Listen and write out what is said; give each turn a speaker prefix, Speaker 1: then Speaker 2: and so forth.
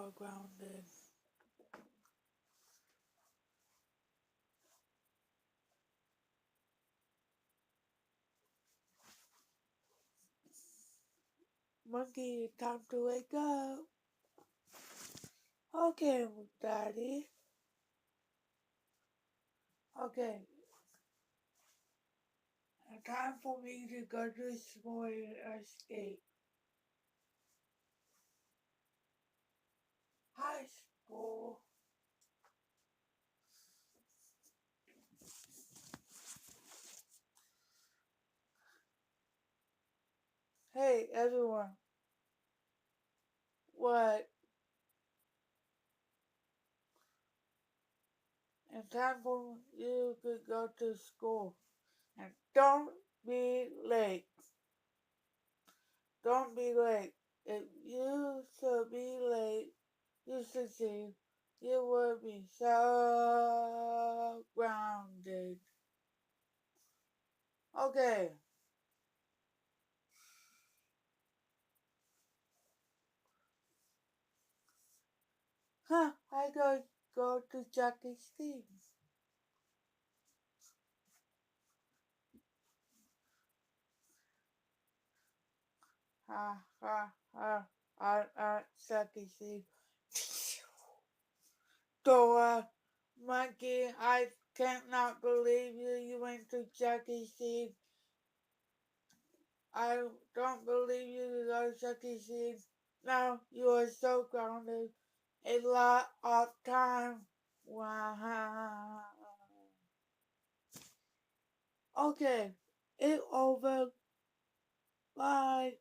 Speaker 1: so grounded. Monkey, time to wake up. Okay, Daddy. Okay, time for me to go to school and escape. High school. Hey, everyone. What? It's time for you to go to school. And don't be late. Don't be late. If you should be late, you should see you would be so grounded. Okay. Huh, I gotta go to Jackie's team. Ha ha ha. Jackie's team. Dora, Monkey, I cannot believe you went to Jackie's team. I don't believe you go to Chuck E. Cheese. No, you are so grounded. A lot of time. Wow. Okay, it's over. Bye.